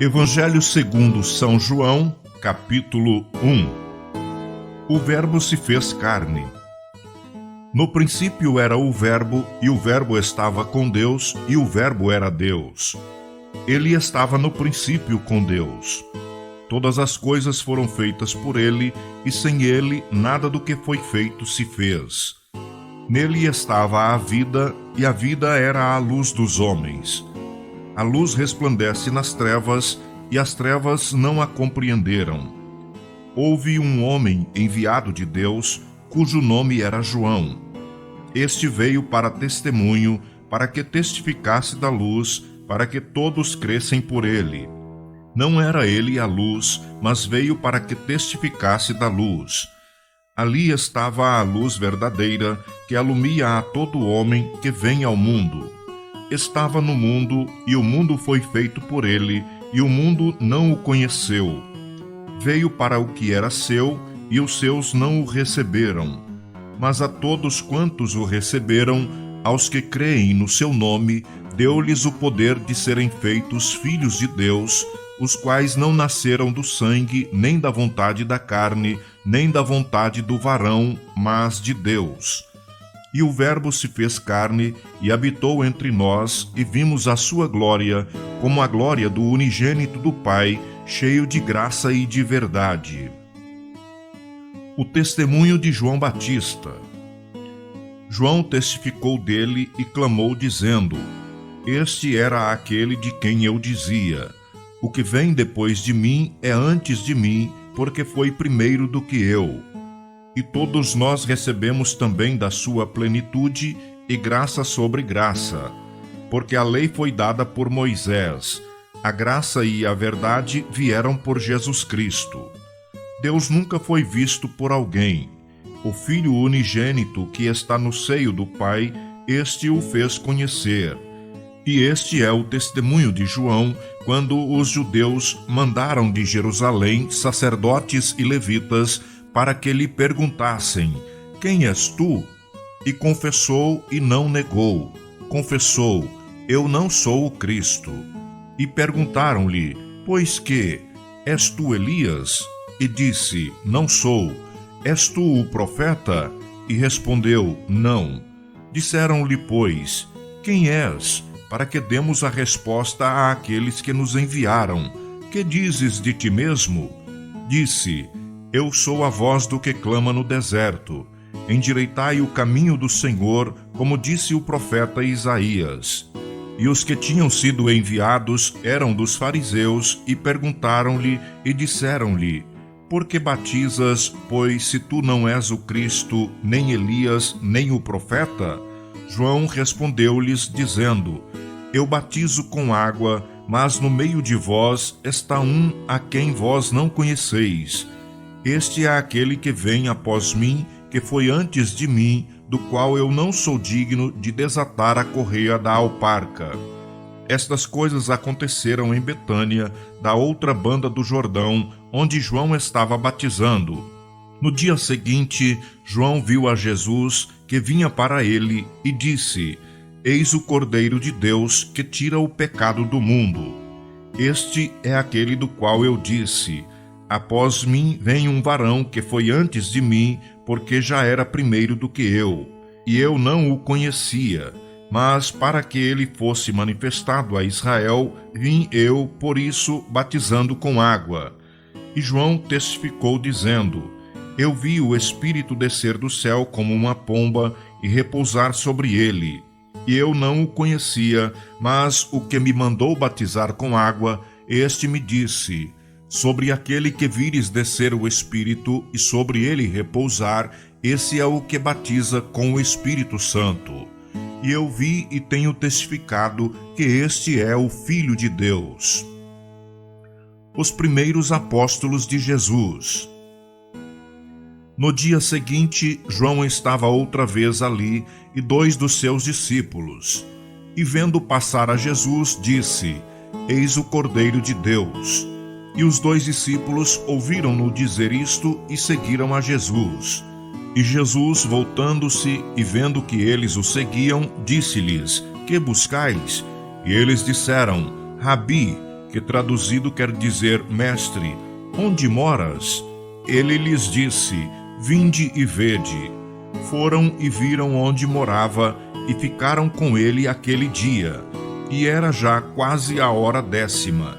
Evangelho segundo São João, capítulo 1. O Verbo se fez carne. No princípio era o Verbo, e o Verbo estava com Deus, e o Verbo era Deus. Ele estava no princípio com Deus. Todas as coisas foram feitas por ele, e sem ele nada do que foi feito se fez. Nele estava a vida, e a vida era a luz dos homens. A luz resplandece nas trevas, e as trevas não a compreenderam. Houve um homem enviado de Deus, cujo nome era João. Este veio para testemunho, para que testificasse da luz, para que todos crescem por ele. Não era ele a luz, mas veio para que testificasse da luz. Ali estava a luz verdadeira, que alumia a todo homem que vem ao mundo. Estava no mundo, e o mundo foi feito por ele, e o mundo não o conheceu. Veio para o que era seu, e os seus não o receberam. Mas a todos quantos o receberam, aos que creem no seu nome, deu-lhes o poder de serem feitos filhos de Deus, os quais não nasceram do sangue, nem da vontade da carne, nem da vontade do varão, mas de Deus. E o Verbo se fez carne e habitou entre nós, e vimos a sua glória, como a glória do unigênito do Pai, cheio de graça e de verdade. O testemunho de João Batista. João testificou dele e clamou, dizendo: Este era aquele de quem eu dizia: O que vem depois de mim é antes de mim, porque foi primeiro do que eu. E todos nós recebemos também da sua plenitude, e graça sobre graça. Porque a lei foi dada por Moisés, a graça e a verdade vieram por Jesus Cristo. Deus nunca foi visto por alguém. O Filho unigênito que está no seio do Pai, este o fez conhecer. E este é o testemunho de João, quando os judeus mandaram de Jerusalém sacerdotes e levitas para que lhe perguntassem: Quem és tu? E confessou e não negou. Confessou: Eu não sou o Cristo. E perguntaram-lhe: Pois que? És tu Elias? E disse: Não sou. És tu o profeta? E respondeu: Não. Disseram-lhe, pois: Quem és? Para que demos a resposta àqueles que nos enviaram. Que dizes de ti mesmo? Disse: Eu sou a voz do que clama no deserto. Endireitai o caminho do Senhor, como disse o profeta Isaías. E os que tinham sido enviados eram dos fariseus, e perguntaram-lhe e disseram-lhe: Por que batizas, pois se tu não és o Cristo, nem Elias, nem o profeta? João respondeu-lhes, dizendo: Eu batizo com água, mas no meio de vós está um a quem vós não conheceis. Este é aquele que vem após mim, que foi antes de mim, do qual eu não sou digno de desatar a correia da alparca. Estas coisas aconteceram em Betânia, da outra banda do Jordão, onde João estava batizando. No dia seguinte, João viu a Jesus, que vinha para ele, e disse: Eis o Cordeiro de Deus, que tira o pecado do mundo. Este é aquele do qual eu disse: Após mim vem um varão que foi antes de mim, porque já era primeiro do que eu. E eu não o conhecia, mas para que ele fosse manifestado a Israel, vim eu, por isso, batizando com água. E João testificou, dizendo: Eu vi o Espírito descer do céu como uma pomba e repousar sobre ele. E eu não o conhecia, mas o que me mandou batizar com água, este me disse: Sobre aquele que vires descer o Espírito e sobre ele repousar, esse é o que batiza com o Espírito Santo. E eu vi e tenho testificado que este é o Filho de Deus. Os primeiros apóstolos de Jesus. No dia seguinte, João estava outra vez ali, e 2 dos seus discípulos. E vendo passar a Jesus, disse: Eis o Cordeiro de Deus. E os 2 discípulos ouviram-no dizer isto e seguiram a Jesus. E Jesus, voltando-se e vendo que eles o seguiam, disse-lhes: Que buscais? E eles disseram: Rabi, que traduzido quer dizer Mestre, onde moras? Ele lhes disse: Vinde e vede. Foram e viram onde morava e ficaram com ele aquele dia, e era já quase a hora 10ª.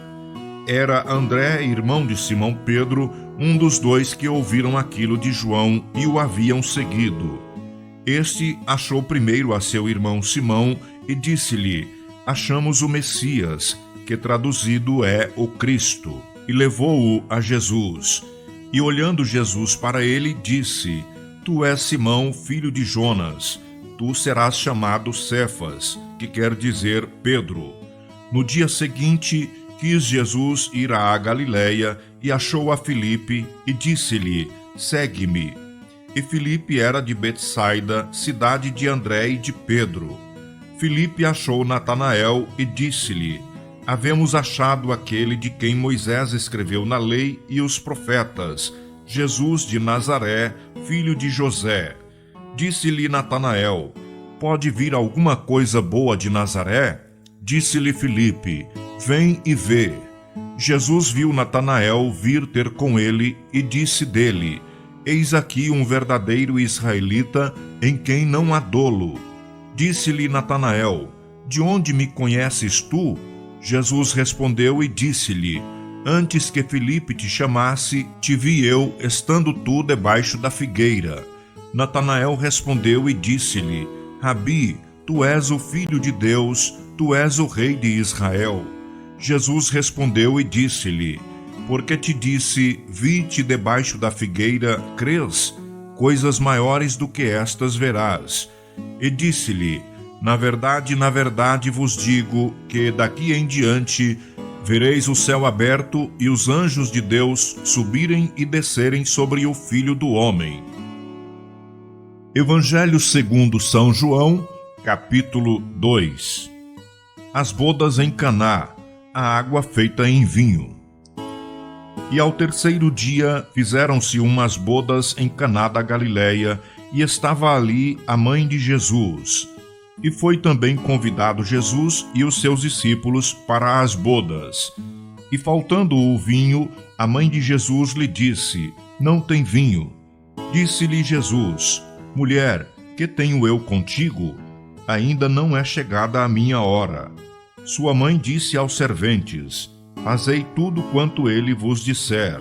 Era André, irmão de Simão Pedro, um dos dois que ouviram aquilo de João e o haviam seguido. Este achou primeiro a seu irmão Simão e disse-lhe: Achamos o Messias, que traduzido é o Cristo, e levou-o a Jesus. E olhando Jesus para ele, disse: Tu és Simão, filho de Jonas, tu serás chamado Cefas, que quer dizer Pedro. No dia seguinte, quis Jesus ir à Galiléia e achou a Filipe e disse-lhe: Segue-me. E Filipe era de Betsaida, cidade de André e de Pedro. Filipe achou Natanael e disse-lhe: Havemos achado aquele de quem Moisés escreveu na lei e os profetas, Jesus de Nazaré, filho de José. Disse-lhe Natanael: Pode vir alguma coisa boa de Nazaré? Disse-lhe Filipe: Vem e vê. Jesus viu Natanael vir ter com ele e disse dele: Eis aqui um verdadeiro israelita em quem não há dolo. Disse-lhe Natanael: De onde me conheces tu? Jesus respondeu e disse-lhe: Antes que Filipe te chamasse, te vi eu, estando tu debaixo da figueira. Natanael respondeu e disse-lhe: Rabi, tu és o Filho de Deus, tu és o Rei de Israel. Jesus respondeu e disse-lhe: Porque te disse, vi-te debaixo da figueira, crês? Coisas maiores do que estas verás. E disse-lhe: na verdade vos digo que daqui em diante vereis o céu aberto e os anjos de Deus subirem e descerem sobre o Filho do Homem. Evangelho segundo São João, capítulo 2. As bodas em Caná, a água feita em vinho. E ao terceiro dia fizeram-se umas bodas em Caná da Galiléia, e estava ali a mãe de Jesus. E foi também convidado Jesus e os seus discípulos para as bodas. E faltando o vinho, a mãe de Jesus lhe disse: Não tem vinho. Disse-lhe Jesus: Mulher, que tenho eu contigo? Ainda não é chegada a minha hora. Sua mãe disse aos serventes: Fazei tudo quanto ele vos disser.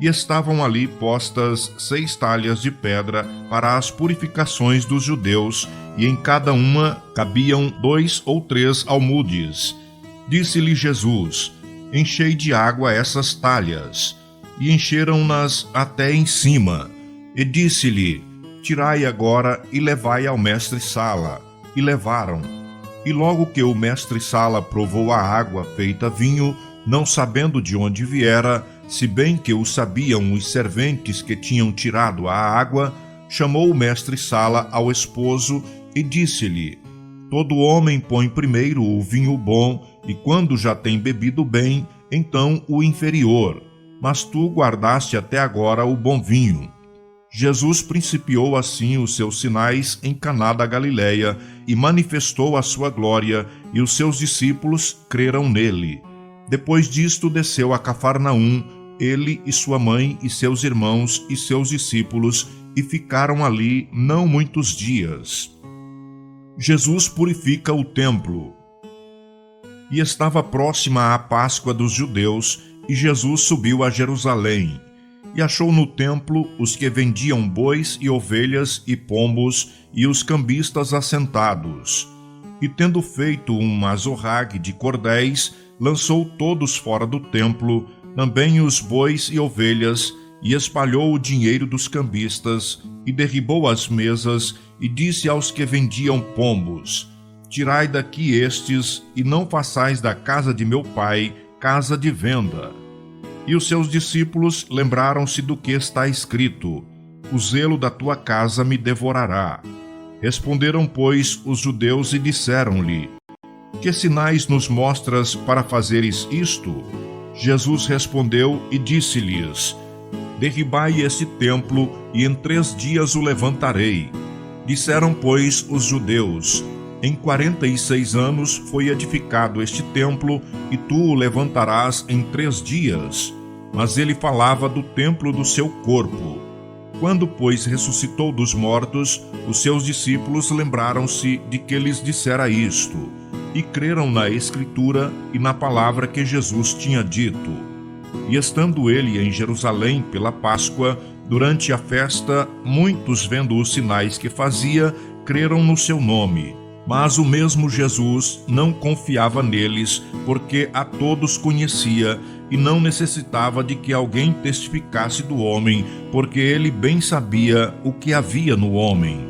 E estavam ali postas 6 talhas de pedra para as purificações dos judeus, e em cada uma cabiam 2 ou 3 almudes. Disse-lhe Jesus: Enchei de água essas talhas. E encheram-nas até em cima. E disse-lhe: Tirai agora e levai ao mestre-sala. E levaram. E logo que o mestre-sala provou a água feita vinho, não sabendo de onde viera, se bem que o sabiam os serventes que tinham tirado a água, chamou o mestre-sala ao esposo e disse-lhe: Todo homem põe primeiro o vinho bom, e quando já tem bebido bem, então o inferior. Mas tu guardaste até agora o bom vinho. Jesus principiou assim os seus sinais em Caná da Galiléia e manifestou a sua glória, e os seus discípulos creram nele. Depois disto desceu a Cafarnaum, ele e sua mãe e seus irmãos e seus discípulos, e ficaram ali não muitos dias. Jesus purifica o templo. E estava próxima a Páscoa dos judeus, e Jesus subiu a Jerusalém. E achou no templo os que vendiam bois e ovelhas e pombos, e os cambistas assentados. E tendo feito um azorrague de cordéis, lançou todos fora do templo, também os bois e ovelhas, e espalhou o dinheiro dos cambistas, e derribou as mesas, e disse aos que vendiam pombos: Tirai daqui estes, e não façais da casa de meu pai casa de venda. E os seus discípulos lembraram-se do que está escrito: O zelo da tua casa me devorará. Responderam, pois, os judeus e disseram-lhe: Que sinais nos mostras para fazeres isto? Jesus respondeu e disse-lhes: Derribai este templo, e em 3 dias o levantarei. Disseram, pois, os judeus: Em 46 anos foi edificado este templo, e tu o levantarás em 3 dias. Mas ele falava do templo do seu corpo. Quando, pois, ressuscitou dos mortos, os seus discípulos lembraram-se de que lhes dissera isto, e creram na Escritura e na palavra que Jesus tinha dito. E estando ele em Jerusalém pela Páscoa, durante a festa, muitos, vendo os sinais que fazia, creram no seu nome. Mas o mesmo Jesus não confiava neles, porque a todos conhecia e não necessitava de que alguém testificasse do homem, porque ele bem sabia o que havia no homem.